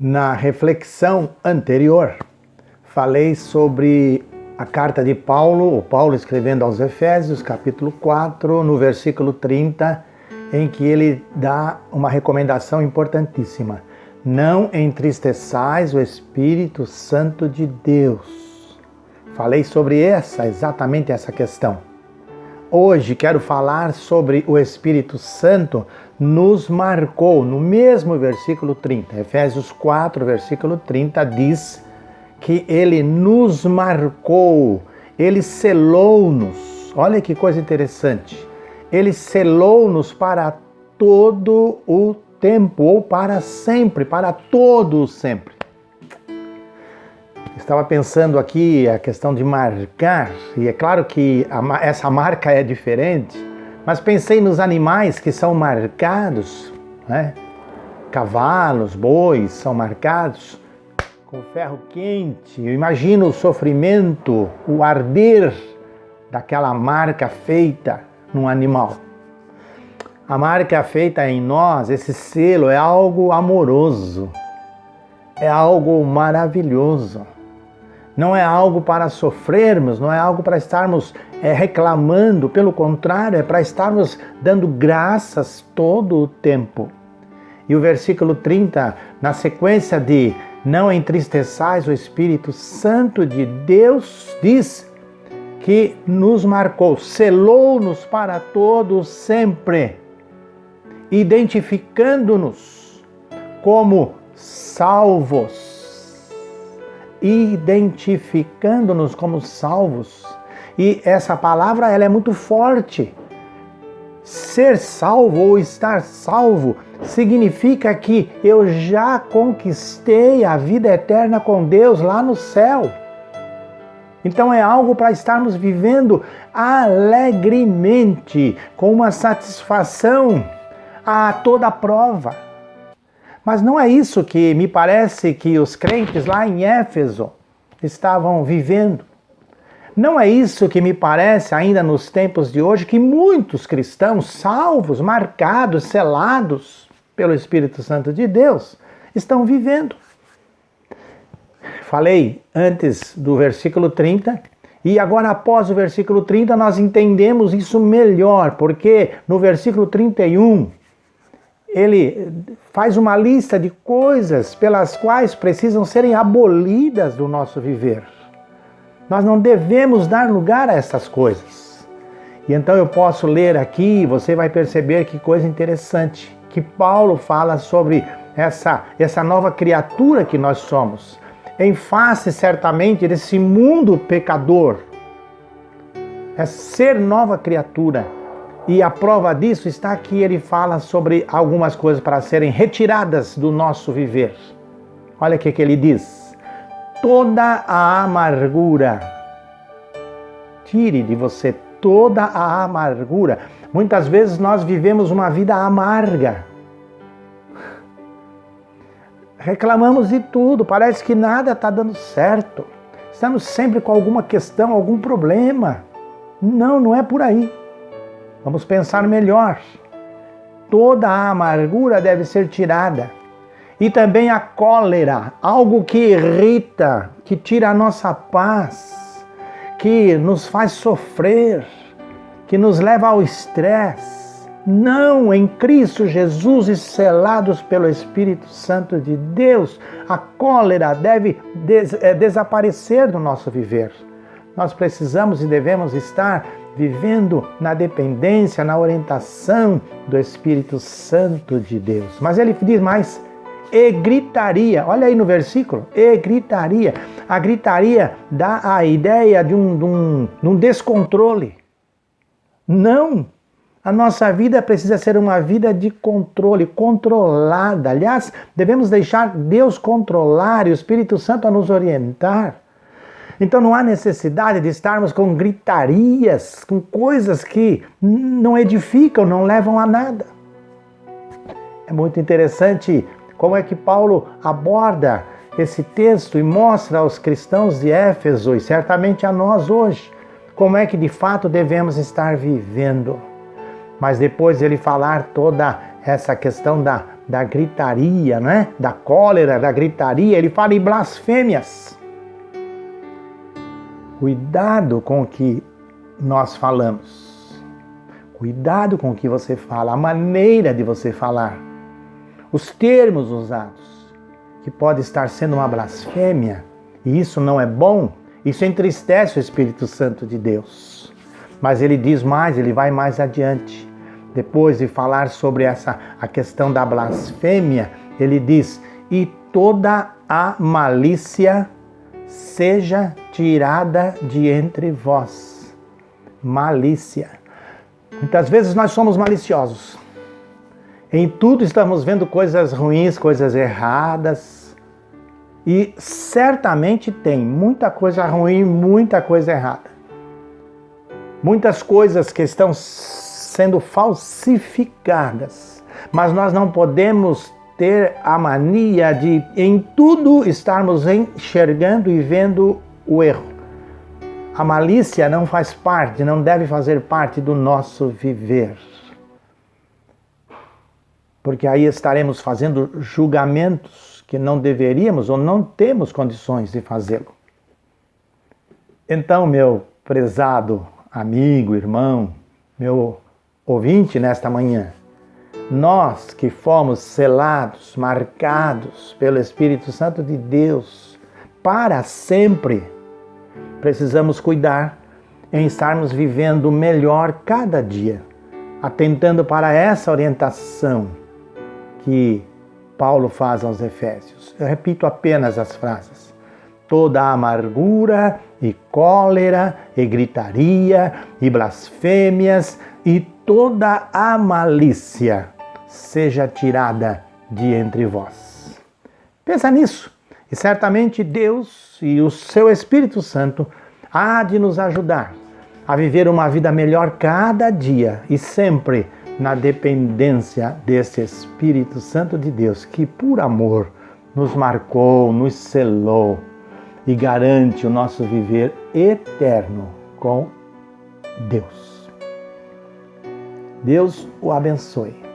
Na reflexão anterior, falei sobre a carta de Paulo escrevendo aos Efésios, capítulo 4, no versículo 30, em que ele dá uma recomendação importantíssima. Não entristeçais o Espírito Santo de Deus. Falei sobre exatamente essa questão. Hoje quero falar sobre o Espírito Santo nos marcou, no mesmo versículo 30. Efésios 4, versículo 30 diz que ele nos marcou, ele selou-nos. Olha que coisa interessante. Ele selou-nos para todo o tempo, ou para sempre, para todo o sempre. Estava pensando aqui a questão de marcar, e é claro que essa marca é diferente, mas pensei nos animais que são marcados, né? Cavalos, bois são marcados com ferro quente. Eu imagino o sofrimento, o arder daquela marca feita num animal. A marca feita em nós, esse selo, é algo amoroso, é algo maravilhoso. Não é algo para sofrermos, não é algo para estarmos reclamando, pelo contrário, é para estarmos dando graças todo o tempo. E o versículo 30, na sequência de não entristeçais o Espírito Santo de Deus, diz que nos marcou, selou-nos para todo sempre, identificando-nos como salvos. Identificando-nos como salvos. E essa palavra ela é muito forte. Ser salvo ou estar salvo significa que eu já conquistei a vida eterna com Deus lá no céu. Então é algo para estarmos vivendo alegremente, com uma satisfação a toda prova. Mas não é isso que me parece que os crentes lá em Éfeso estavam vivendo. Não é isso que me parece ainda nos tempos de hoje que muitos cristãos salvos, marcados, selados pelo Espírito Santo de Deus estão vivendo. Falei antes do versículo 30 e agora após o versículo 30 nós entendemos isso melhor, porque no versículo 31 ele faz uma lista de coisas pelas quais precisam serem abolidas do nosso viver. Nós não devemos dar lugar a essas coisas. E então eu posso ler aqui, você vai perceber que coisa interessante, que Paulo fala sobre essa nova criatura que nós somos, em face certamente desse mundo pecador. É ser nova criatura. E a prova disso está que ele fala sobre algumas coisas para serem retiradas do nosso viver. Olha o que ele diz. Toda a amargura. Tire de você toda a amargura. Muitas vezes nós vivemos uma vida amarga. Reclamamos de tudo, parece que nada está dando certo. Estamos sempre com alguma questão, algum problema. Não é por aí. Vamos pensar melhor. Toda a amargura deve ser tirada. E também a cólera, algo que irrita, que tira a nossa paz, que nos faz sofrer, que nos leva ao estresse. Não, em Cristo Jesus e selados pelo Espírito Santo de Deus, a cólera deve desaparecer do nosso viver. Nós precisamos e devemos estar vivendo na dependência, na orientação do Espírito Santo de Deus. Mas ele diz mais, e gritaria. Olha aí no versículo, e gritaria. A gritaria dá a ideia de um descontrole. Não, a nossa vida precisa ser uma vida de controle, controlada. Aliás, devemos deixar Deus controlar e o Espírito Santo a nos orientar. Então não há necessidade de estarmos com gritarias, com coisas que não edificam, não levam a nada. É muito interessante como é que Paulo aborda esse texto e mostra aos cristãos de Éfeso, e certamente a nós hoje, como é que de fato devemos estar vivendo. Mas depois ele falar toda essa questão da gritaria, né? Da cólera, da gritaria. Ele fala em blasfêmias. Cuidado com o que nós falamos. Cuidado com o que você fala, a maneira de você falar, os termos usados, que pode estar sendo uma blasfêmia, e isso não é bom, isso entristece o Espírito Santo de Deus. Mas ele diz mais, ele vai mais adiante. Depois de falar sobre a questão da blasfêmia, ele diz: e toda a malícia seja tirada de entre vós. Malícia. Muitas vezes nós somos maliciosos. Em tudo estamos vendo coisas ruins, coisas erradas. E certamente tem muita coisa ruim, muita coisa errada. Muitas coisas que estão sendo falsificadas. Mas nós não podemos ter a mania de em tudo estarmos enxergando e vendo o erro. A malícia não faz parte, não deve fazer parte do nosso viver. Porque aí estaremos fazendo julgamentos que não deveríamos ou não temos condições de fazê-lo. Então, meu prezado amigo, irmão, meu ouvinte nesta manhã, nós que fomos selados, marcados pelo Espírito Santo de Deus para sempre, precisamos cuidar em estarmos vivendo melhor cada dia, atentando para essa orientação que Paulo faz aos Efésios. Eu repito apenas as frases. Toda a amargura e cólera e gritaria e blasfêmias e toda a malícia seja tirada de entre vós. Pensa nisso e certamente Deus e o seu Espírito Santo há de nos ajudar a viver uma vida melhor cada dia e sempre na dependência desse Espírito Santo de Deus que por amor nos marcou, nos selou e garante o nosso viver eterno com Deus. Deus o abençoe.